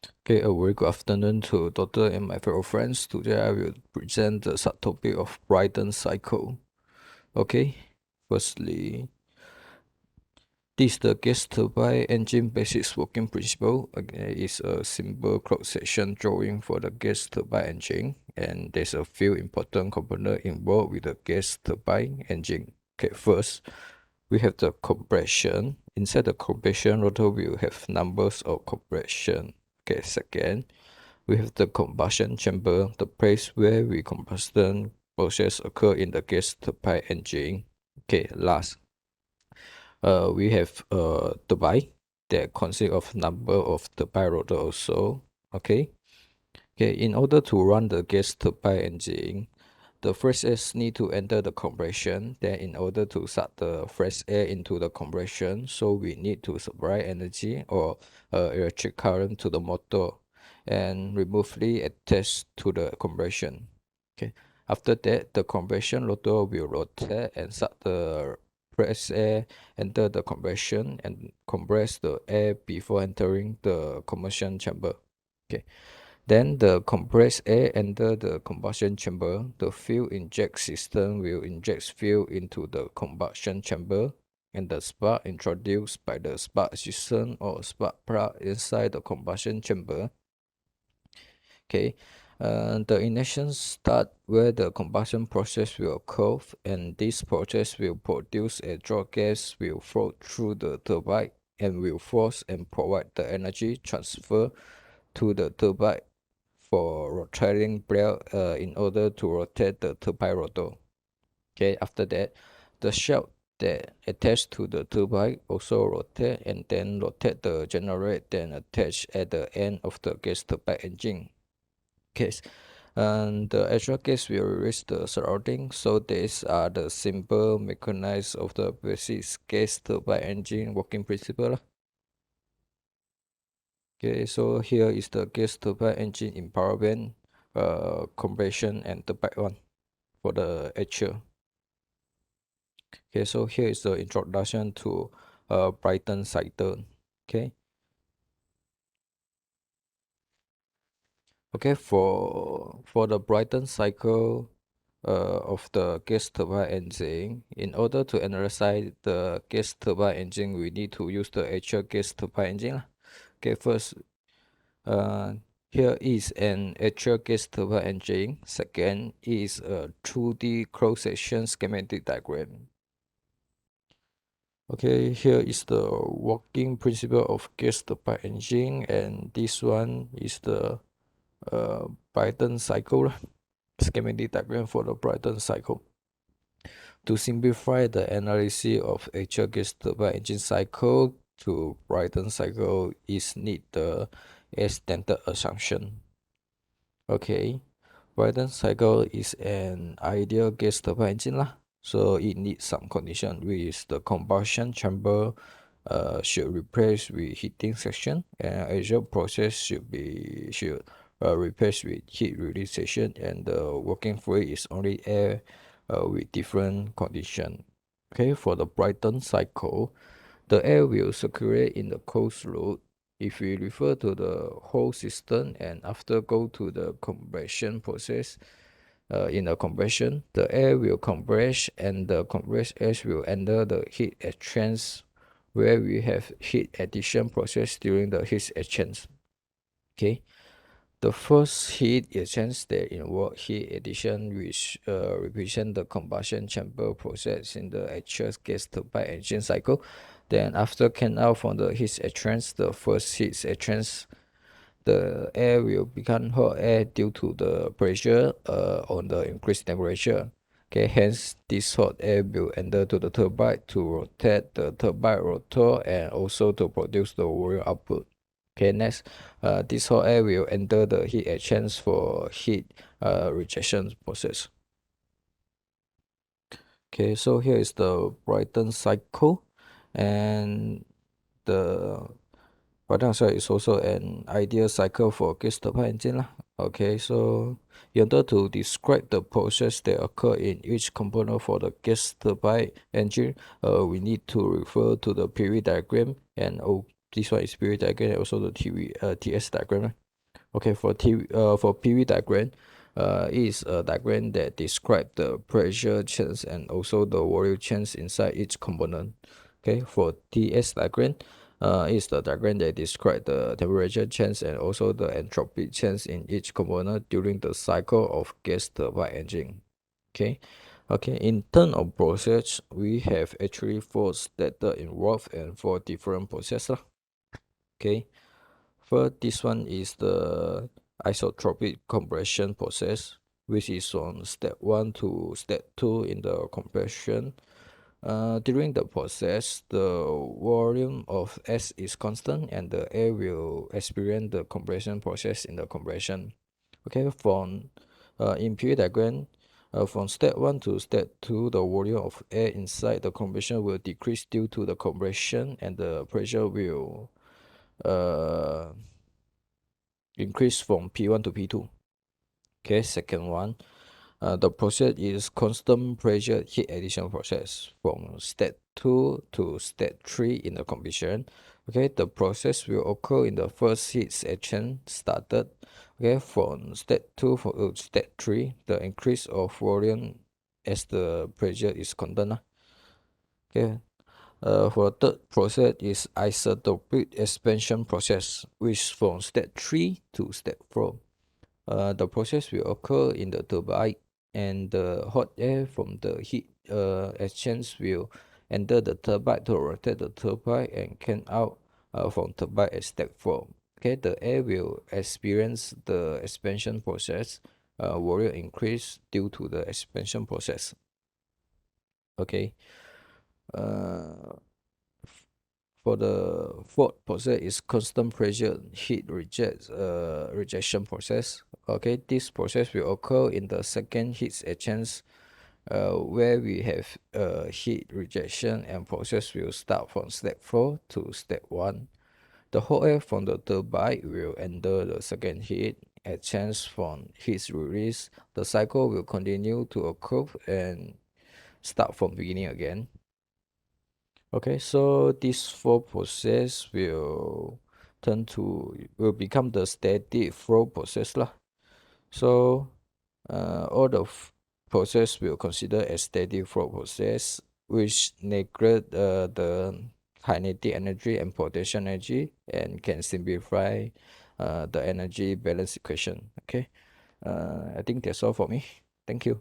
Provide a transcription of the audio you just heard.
Okay, a very good afternoon to Doctor and my fellow friends. Today I will present the subtopic of Brayton cycle. Okay, firstly, this is the gas turbine engine basic working principle. Okay, it's a simple cross-section drawing for the gas turbine engine, and there's a few important components involved with the gas turbine engine. Okay, first, we have the compression. Inside the compression rotor, will have numbers of compression. Okay, second, we have the combustion chamber, the place where the combustion process occur in the gas turbine engine. Okay, last, we have turbine that consist of number of turbine rotor also. Okay. Okay, in order to run the gas turbine engine, the fresh air need to enter the compression. Then in order to suck the fresh air into the compression, so we need to supply energy or electric current to the motor and remotely attached to the compression. Okay. After that, the compression rotor will rotate and suck the fresh air, enter the compression and compress the air before entering the combustion chamber. Okay. Then the compressed air enter the combustion chamber. The fuel inject system will inject fuel into the combustion chamber, and the spark introduced by the spark system or spark plug inside the combustion chamber. Okay, the ignition start where the combustion process will occur, and this process will produce a exhaust gas will flow through the turbine and will force and provide the energy transfer to the turbine for rotating blade in order to rotate the turbine rotor. Okay, after that, the shaft that attached to the turbine also rotate and then rotate the generator then attach at the end of the gas turbine engine. Okay, and the extra gas will reach the surrounding. So these are the simple mechanisms of the basic gas turbine engine working principle lah. Okay, so here is the gas turbine engine in power band, compression and turbine one for the actual. Okay, so here is the introduction to Brayton cycle. Okay. Okay, for the Brayton cycle of the gas turbine engine, in order to analyze the gas turbine engine, we need to use the actual gas turbine engine. Okay, first, here is an actual gas turbine engine. Second is a 2D cross-section schematic diagram. Okay, here is the working principle of gas turbine engine, and this one is the Brayton cycle schematic diagram for the Brayton cycle. To simplify the analysis of actual gas turbine engine cycle to Brayton cycle is need the standard assumption. Okay, Brayton cycle is an ideal gas turbine engine lah. So it needs some condition, with the combustion chamber should replace with heating section, and exhaust process should replace with heat release section, and the working fluid is only air with different condition. Okay, for the Brayton cycle, the air will circulate in the closed loop. If we refer to the whole system and after go to the compression process, in the compression, the air will compress and the compressed air will enter the heat exchange where we have heat addition process during the heat exchange. Okay, the first heat exchange that involve heat addition, which represent the combustion chamber process in the actual gas turbine engine cycle. Then after can out from the heat exchange, the first heat exchange, the air will become hot air due to the pressure on the increased temperature. Okay, hence this hot air will enter to the turbine to rotate the turbine rotor and also to produce the volume output. Okay, next, this hot air will enter the heat exchange for heat rejection process. Okay, so here is the Brayton cycle, and the Brayton cycle is also an ideal cycle for gas turbine engine lah. Okay, so in order to describe the process that occur in each component for the gas turbine engine, we need to refer to the PV diagram and this one is PV diagram and also the TS diagram. Okay, for PV diagram, it is a diagram that describes the pressure change and also the volume change inside each component. Okay, for TS diagram, it is the diagram that describes the temperature change and also the entropy change in each component during the cycle of gas turbine engine. Okay, in terms of process, we have actually 4 steps involved and 4 different processes. Okay, first, this one is the isotropic compression process, which is from step 1 to step 2 in the compression. During the process, the volume of S is constant and the air will experience the compression process in the compression. Okay, from in period diagram, from step 1 to step 2, the volume of air inside the compression will decrease due to the compression and the pressure will increase from P1 to P2. Okay, second one, the process is constant pressure heat addition process from step 2 to step 3 in the compression. Okay, the process will occur in the first heat exchange started. Okay, from step 2 to step 3, the increase of volume as the pressure is constant. Okay, for the third process is isotopic expansion process, which from step 3 to step 4. The process will occur in the turbine, and the hot air from the heat exchange will enter the turbine to rotate the turbine and come out from turbine at step 4. Okay, the air will experience the expansion process, volume increase due to the expansion process. Okay, uh, for the fourth process is constant pressure heat rejection process. Okay, this process will occur in the second heat exchange, where we have heat rejection, and process will start from step 4 to step 1. The hot air from the turbine will enter the second heat exchange from heat release. The cycle will continue to occur and start from beginning again. Okay, so this 4 process will become the steady flow process lah. So all the process will consider as steady flow process, which neglect the kinetic energy and potential energy and can simplify the energy balance equation. Okay, I think that's all for me. Thank you.